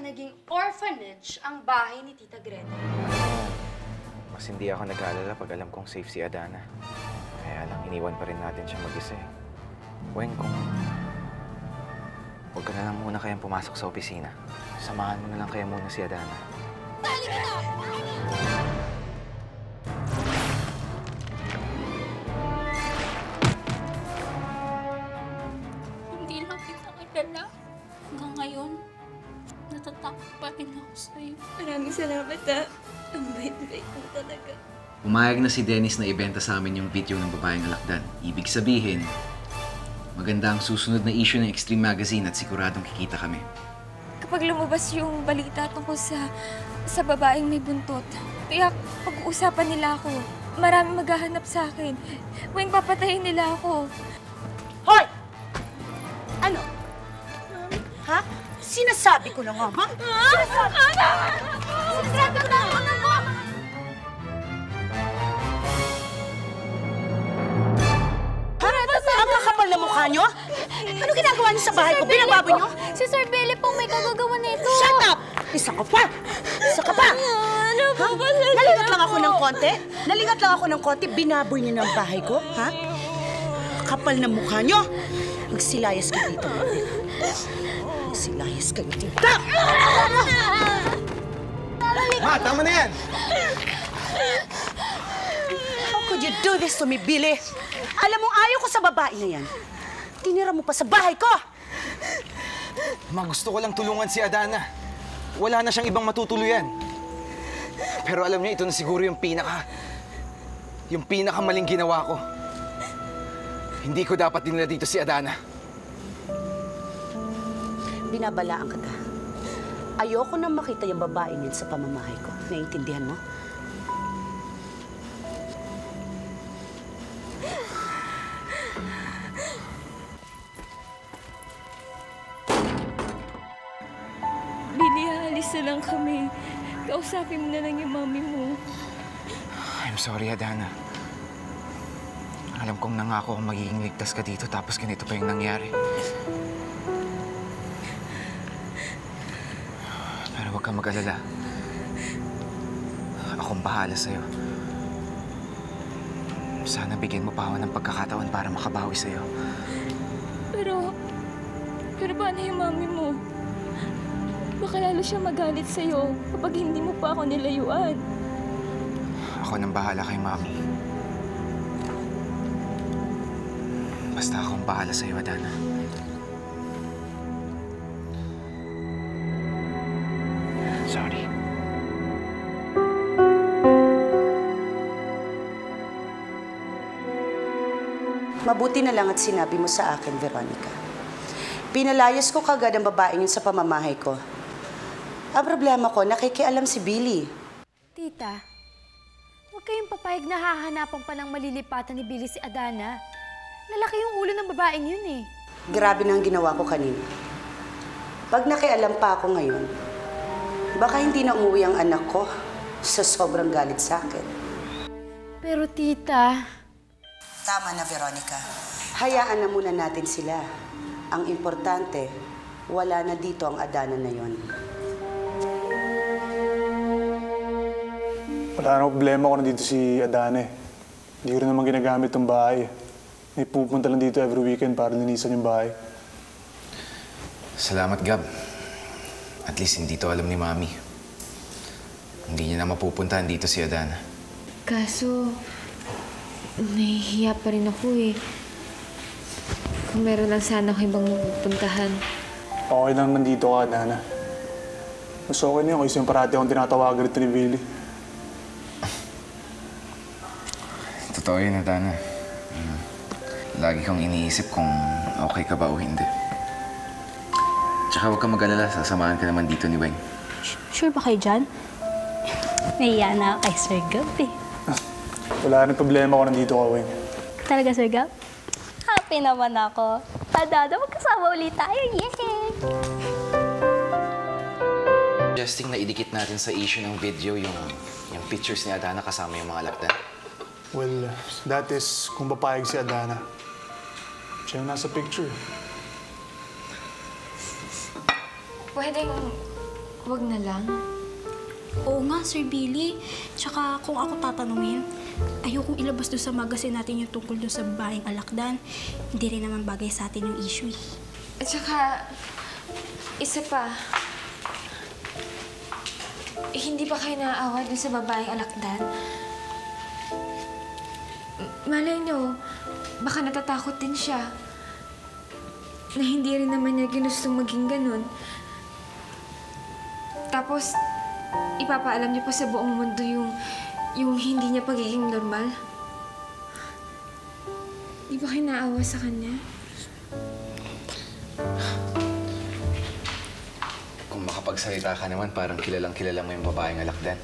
naging orphanage ang bahay ni Tita Greta. Mas hindi ako nag-aalala pag alam kong safe si Adana. Kaya lang, iniwan pa rin natin siya mag-isa eh. Weng, kung huwag ka na lang muna kayang pumasok sa opisina. Samahan mo na lang kaya muna si Adana. Halika na! Hindi lang kita kilala. Hanggang ngayon, natatakot pa rin ako sa'yo. Maraming salamat ha. Ang bait-bait mo talaga. Pumayag na si Dennis na ibenta sa amin yung video ng babaeng alakdan. Ibig sabihin, maganda ang susunod na issue ng Extreme Magazine at siguradong kikita kami. Kapag lumabas yung balita tungkol sa babaeng may buntot, kaya pag-uusapan nila ako, maraming maghahanap sa akin. Weng, papatayin nila ako. Hoy! Ano? Ha? Sinasabi ko na nga, ha? Sinasabi ko na nga, Ang kakapal na mukha nyo? Ano ginagawa niyo sa bahay ko? Binababoy niyo? Si Sir Billy pong may kagagawa nito. Shut up! Isa ka pa! Isa ka pa! Ano po ba? Nalingat lang ako ng konti? Nalingat lang ako ng konti? Binaboy niyo ng bahay ko? Ha? Kapal na mukha niyo! Magsilayas ka dito. Magsilayas ka dito. Ma, tama na yan! How could you do this to me, Billy? Alam mo, ayaw ko sa babae na yan. Tinira mo pa sa bahay ko! Ma, gusto ko lang tulungan si Adana. Wala na siyang ibang matutuluyan. Pero alam niyo, ito na siguro yung pinakamaling ginawa ko. Hindi ko dapat dinala dito si Adana. Binabalaan ka. Ayoko nang makita yung babae niyan sa pamamahay ko. Naiintindihan mo? Billy, aalis na lang kami. Kausapin mo na lang yung mami mo. I'm sorry, Adana. Alam kong nangako kung magiging ligtas ka dito tapos ganito pa yung nangyari. Pero huwag kang mag-alala. Akong bahala sa'yo. Sana bigyan mo pa ako ng pagkakataon para makabawi sa'yo. Pero paano yung mami mo? Baka lalo siya magalit sa'yo kapag hindi mo pa ako nilayuan. Ako nang bahala kay Mami. Basta akong bahala sa'yo, Adana. Sorry. Mabuti na lang at sinabi mo sa akin, Veronica. Pinalayas ko kagad ang babae yun sa pamamahay ko. Ang problema ko, nakikialam si Billy. Tita, huwag kayong papayag na hahanapan pa ng malilipatan ni Billy si Adana. Lalaki yung ulo ng babaeng yun eh. Grabe na ang ginawa ko kanina. Pag nakialam pa ako ngayon, baka hindi na umuwi ang anak ko sa sobrang galit sa akin. Pero tita... Tama na, Veronica. Hayaan na muna natin sila. Ang importante, wala na dito ang Adana na yon. Wala na problema kung nandito si Adana eh. Hindi ko rin naman ginagamit ang bahay. May pupunta lang dito every weekend para linisan yung bahay. Salamat, Gab. At least hindi to alam ni Mami. Hindi niya na mapupuntahan dito si Adana. Kaso, nahihiya pa rin ako eh. Kung meron lang sana ako ibang mapupuntahan. Okay lang nandito ka, Adana. Mas okay na yun kasi yung parati akong tinatawagan rito ni Billy. Totoo yun, Adana. Lagi kong iniisip kung okay ka ba o hindi. Tsaka huwag kang mag-alala, sasamahan ka naman dito ni Weng. Sure ba kayo dyan? Nahiya na ako kay Sir Gab eh. Wala rin problema kung nandito ka, Weng. Talaga, Sir Gab? Happy naman ako. Adana, magkasama ulit tayo. Yay! Suggesting na idikit natin sa issue ng video yung pictures ni Adana kasama yung mga lakdan. Well, that is kung papayag si Adana. Siya yung nasa picture. Pwedeng Wag na lang. Oo nga, Sir Billy. Tsaka kung ako tatanungin, ayokong ilabas doon sa magazine natin yung tungkol doon sa babaeng alakdan. Hindi rin naman bagay sa atin yung issue eh. At saka, isa pa, hindi ba kayo naaawa dun sa babaeng alakdan? Malay nyo, baka natatakot din siya. Na hindi rin naman niya ginustong maging ganun. Tapos, ipapaalam niyo pa sa buong mundo yung hindi niya pagiging normal. Di ba kayo naaawa sa kanya? Kung makapagsalita ka naman, parang kilalang-kilala mo yung babaeng alakdan.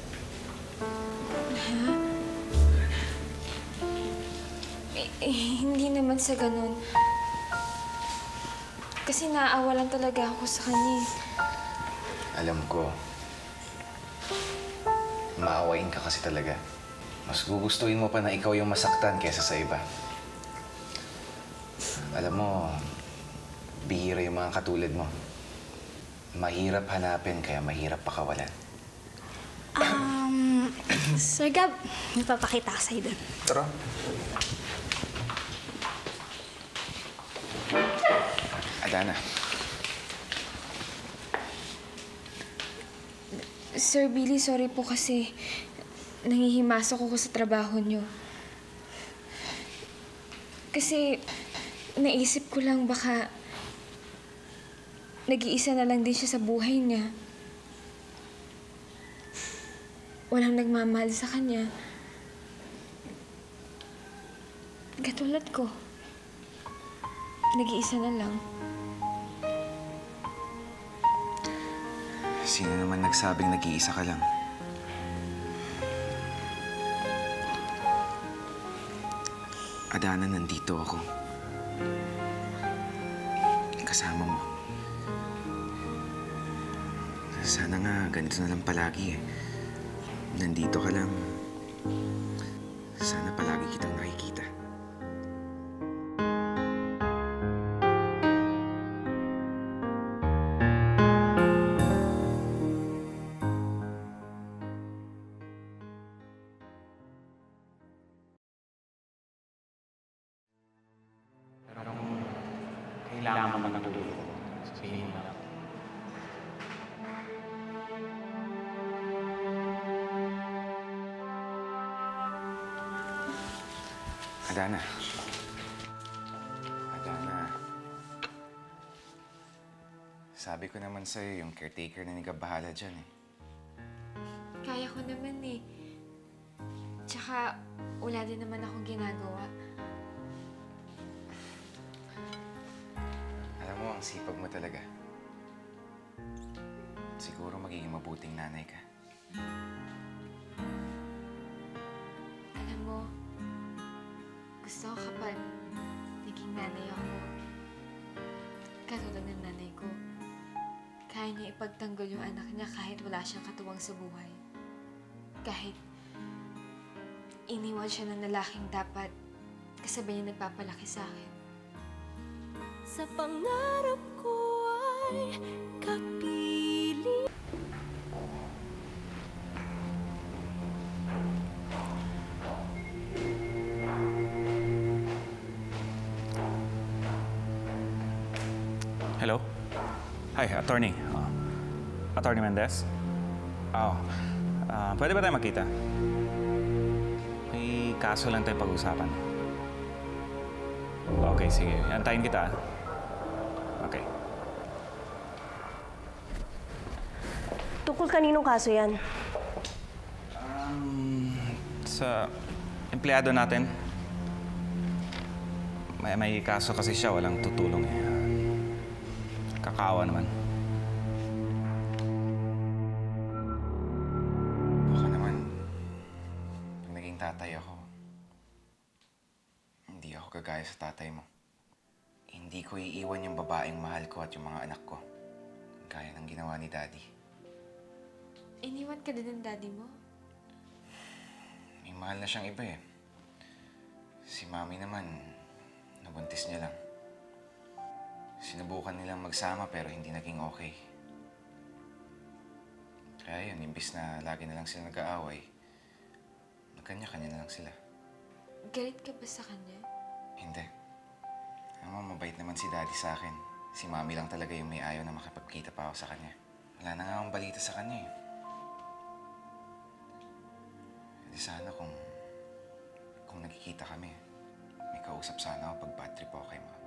Hindi naman sa ganun. Kasi naaawa lang talaga ako sa kanya. Alam ko, maawain ka kasi talaga. Mas gugustuhin mo pa na ikaw yung masaktan kaysa sa iba. Alam mo, bihira yung mga katulad mo. Mahirap hanapin, kaya mahirap pakawalan. Sir Gab, may papakita ka sa'yo doon. Tara. Adana. Sir Billy, sorry po kasi nangihimasok ako sa trabaho niyo. Kasi naisip ko lang baka nag-iisa na lang din siya sa buhay niya. Walang nagmamahal sa kanya. Katulad ko. Nag-iisa na lang. Sino naman nagsabing nag-iisa ka lang? Adana, nandito ako. Kasama mo. Sana nga ganito na lang palagi eh. Nandito ka lang. Sana palagi kitang nakikita. Pero kung kailangan mo ng tulong, sabihin mo lang. Adana. Adana. Sabi ko naman sa'yo, yung caretaker na bahala dyan eh. Kaya ko naman eh. Tsaka, wala din naman akong ginagawa. Alam mo, ang sipag mo talaga. Siguro magiging mabuting nanay ka. Alam mo, gusto ko kapag naging nanay ako. Katulad ng nanay ko. Kaya niya ipagtanggol yung anak niya kahit wala siyang katuwang sa buhay. Kahit iniwan siya ng lalaking dapat kasabay niya nagpapalaki sa akin. Sa pangarap ko ay kapiling. Hello? Hi, attorney. Attorney Mendez? Pwede ba tayo makita? May kaso lang tayo pag-usapan. Okay, sige. Antayin kita. Okay. Tungkol kaninong kaso yan? Sa empleyado natin. May kaso kasi siya, walang tutulong eh. Kakaawa naman. Baka naman, pag naging tatay ako, hindi ako kagaya sa tatay mo. Hindi ko iiwan yung babaeng mahal ko at yung mga anak ko. Gaya ng ginawa ni Daddy. Iniwan ka din ng daddy mo? May mahal na siyang iba eh. Si Mami naman, nabuntis niya lang. Sinubukan nilang magsama pero hindi naging okay. Kaya yun, imbis na lagi na lang sila nag-aaway, nagkanya-kanya na lang sila. Galit ka ba sa kanya? Hindi. Alam mo, mabait naman si Daddy sa akin. Si Mami lang talaga yung may ayaw na makipagkita pa ako sa kanya. Wala na nga akong balita sa kanya eh. Hindi sana kung nagkikita kami, may kausap sana ako pag bad trip ako kay Mami.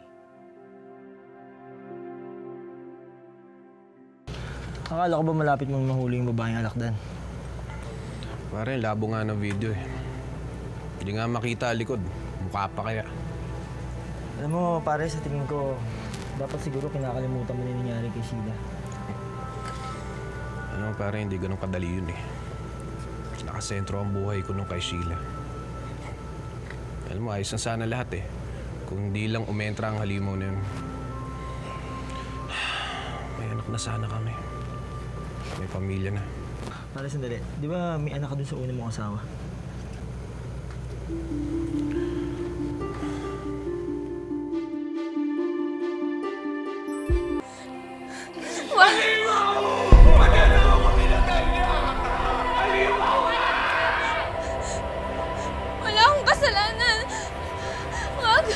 Akala ko ba malapit mong mahuli yung babaeng alakdan? Pare, labo nga ng video eh. Hindi nga makita likod. Mukha pa kaya. Alam mo, pare, sa tingin ko, dapat siguro kinakalimutan mo na yung nangyari kay Sheila. Ano pare, hindi ganun kadali yun eh. Nakasentro ang buhay ko nung kay Sheila. Alam mo, ayos na sana lahat eh. Kung hindi lang umentra ang halimaw na yun. May anak na sana kami. May pamilya na. Pare, sandali. Di ba may anak ka dun sa una mong asawa? Wala akong kasalanan! Wag!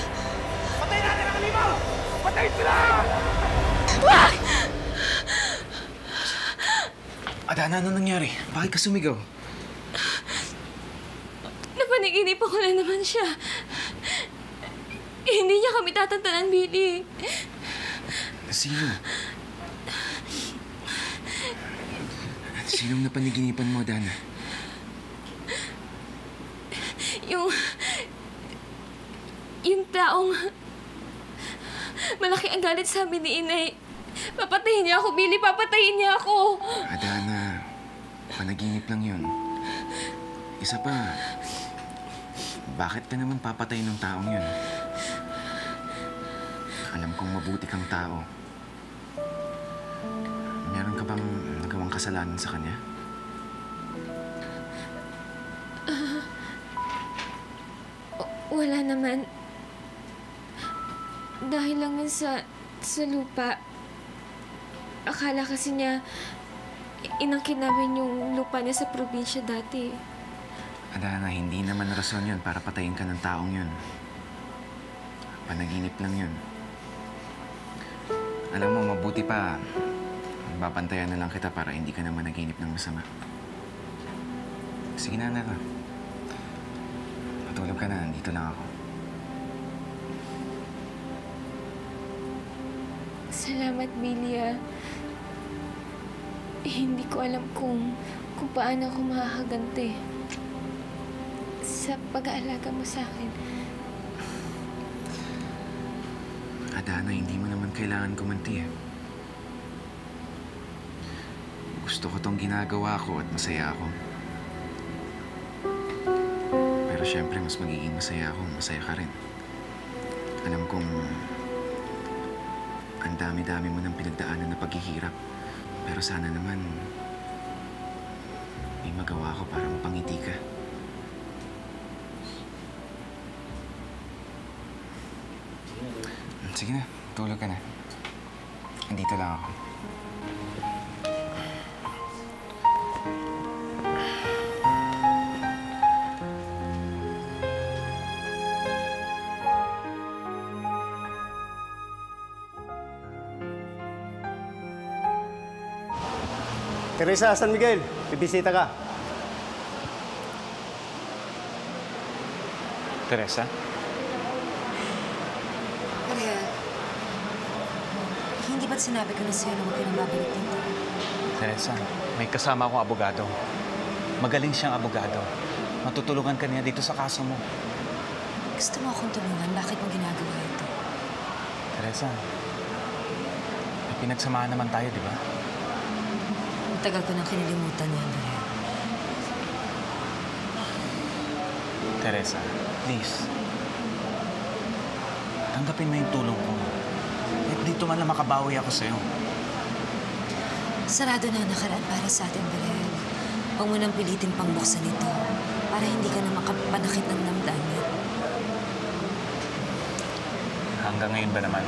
Patay natin ang halimaw! Patay sila! Wag! Adana, ano nangyari? Bakit ka sumigaw? Napaniginip ako na naman siya. Hindi niya kami tatantanan, Billy. Sino? Sinong napaniginipan mo, Dana? Yung taong malaki ang galit sa amin ni Inay. Papatayin niya ako, Billy. Papatayin niya ako. Adana, panaginip lang yun. Isa pa, bakit ka naman papatay ng taong yun? Alam kong mabuti kang tao. Meron ka bang nagawang kasalanan sa kanya? Wala naman. Dahil lang yun sa lupa. Akala kasi niya inangkin namin yung lupa niya sa probinsya dati. Adana, hindi naman rason yun para patayin ka ng taong yun. Panaginip lang yun. Alam mo, mabuti pa. Babantayan na lang kita para hindi ka naman naginip ng masama. Sige na, anak. Matulog ka na. Nandito lang ako. Salamat, Billy. Hindi ko alam kung paano ako makakagante sa pag-aalaga mo sa akin. Adana, hindi mo naman kailangan kumanti eh. Gusto ko tong ginagawa ko at masaya ako. Pero syempre, mas magiging masaya ako, masaya ka rin. Alam kong ang dami-dami mo ng pinagdaanan na paghihirap. Pero sana naman may magawa ko para mapangiti ka. Sige na, tulog ka na. Andito lang ako. Teresa, San Miguel, bibisita ka. Teresa? Ariel, hindi ba't sinabi ko na sa'yo na huwag ka nang babalik dito? Teresa, may kasama akong abogado. Magaling siyang abogado. Matutulungan ka niya dito sa kaso mo. Gusto mo akong tulungan? Bakit mo ginagawa ito? Teresa, may pinagsamahan naman tayo, di ba? Matagal ko nang kinilimutan yan, Ariel. Teresa, please. Tanggapin mo yung tulong ko. At dito man lang makabawi ako sa'yo. Sarado na ang nakaraan para sa atin, Ariel. Huwag mo nang pilitin pang buksan ito para hindi ka na makapanakit ng damdamin. Hanggang ngayon ba naman,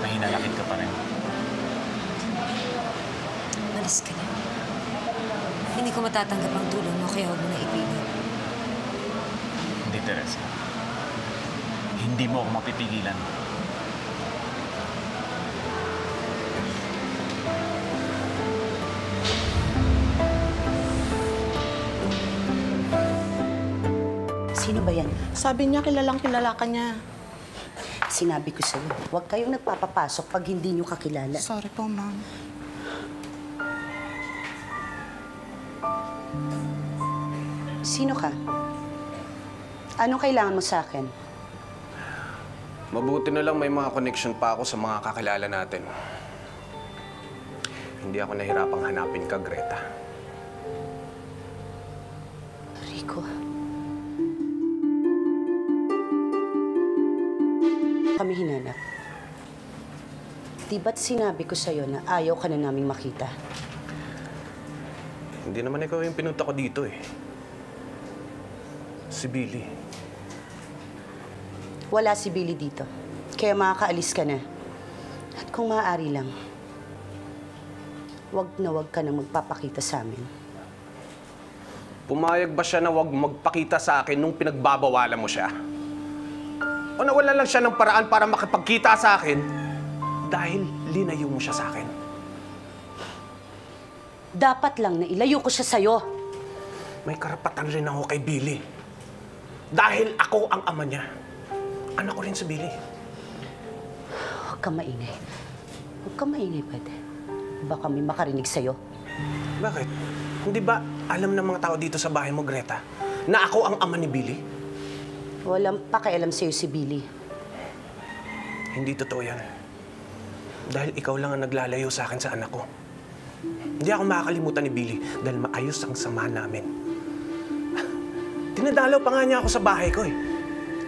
mahinalakit ka pa rin? Malis ka na. Hindi ko matatanggap ang tulong mo, kaya huwag mo na ipilit. Hindi, Teresa. Hindi mo ako mapipigilan. Sino ba yan? Sabi niya, kilalang-kilala ka niya. Sinabi ko sa'yo, huwag kayong nagpapapasok pag hindi nyo kakilala. Sorry po, ma'am. Sino ka? Anong kailangan mo sa akin? Mabuti na lang may mga connection pa ako sa mga kakilala natin. Hindi ako nahirapang hanapin ka, Greta. Rico. Kami hinanap. Di ba't sinabi ko sa'yo na ayaw ka na naming makita? Hindi naman ikaw yung pinunta ko dito eh. Si Billy. Wala si Billy dito. Kaya makakaalis ka na. At kung maaari lang, wag ka na magpapakita sa amin. Pumayag ba siya na wag magpakita sa akin nung pinagbabawalan mo siya? O nawala lang siya ng paraan para makipagkita sa akin dahil linayo mo siya sa akin? Dapat lang na ilayo ko siya sa'yo. May karapatan rin ako kay Billy. Dahil ako ang ama niya. Anak ko rin si Billy. Huwag kang maingay. Huwag kang maingay, pwede. Baka may makarinig sa'yo. Bakit? Hindi ba alam ng mga tao dito sa bahay mo, Greta, na ako ang ama ni Billy? Walang pakialam sa'yo si Billy. Hindi totoo yan. Dahil ikaw lang ang naglalayo sa akin sa anak ko. Hindi ako makakalimutan ni Billy dahil maayos ang sama namin. Tinadalaw pa nga niya ako sa bahay ko eh.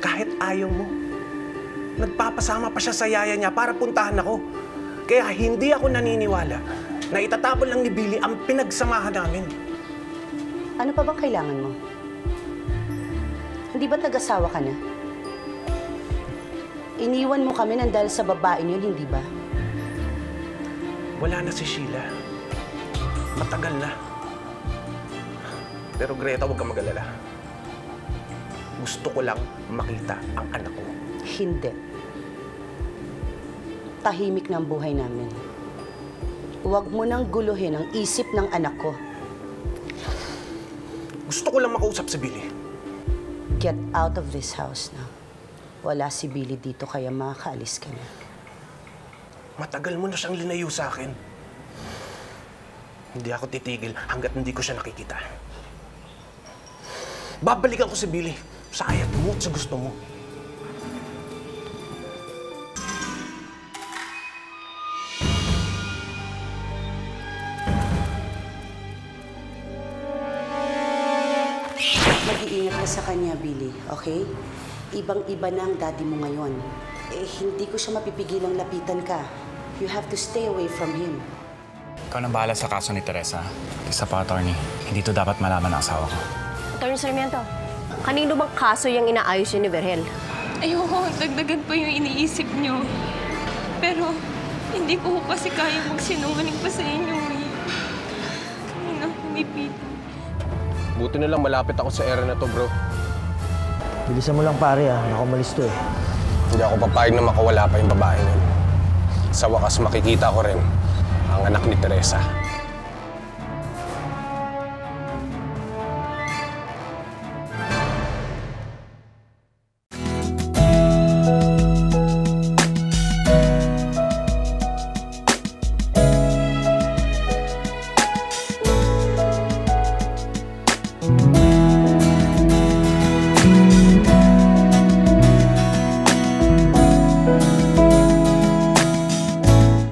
Kahit ayaw mo. Nagpapasama pa siya sa yaya niya para puntahan ako. Kaya hindi ako naniniwala na itatapon lang ni Billy ang pinagsamahan namin. Ano pa bang kailangan mo? Hindi ba nag-asawa ka na? Iniwan mo kami nang dahil sa babaeng yun, hindi ba? Wala na si Sheila. Matagal na. Pero Greta, huwag kang mag-alala. Gusto ko lang makita ang anak ko. Hindi. Tahimik na ang buhay namin. Huwag mo nang guluhin ang isip ng anak ko. Gusto ko lang makausap si Billy. Get out of this house now. Wala si Billy dito, kaya makakaalis ka na. Matagal mo na siyang linayo sa akin. Hindi ako titigil hanggat hindi ko siya nakikita. Babalikan ko si Billy sa ayat mo at sa gusto mo. Mag-iingat ka sa kanya, Billy, okay? Ibang-iba na ang daddy mo ngayon. Eh, hindi ko siya mapipigilang lapitan ka. You have to stay away from him. Ikaw nang bahala sa kaso ni Teresa. Isa pa, attorney. Hindi to dapat malaman ng asawa ko. Attorney Sarmiento, kanino bang kaso yung inaayos yun ni Berhel? Ayoko, dagdagan pa yung iniisip niyo. Pero, hindi ko kasi kaya magsinungaling pa sa inyo eh. Kami na pumipili. Buti na lang malapit ako sa area na to, bro. Bilisan mo lang pare nakamalis to eh. Hindi ako papayag na makawala pa yung babae nun. Sa wakas makikita ko rin ang anak ni Teresa.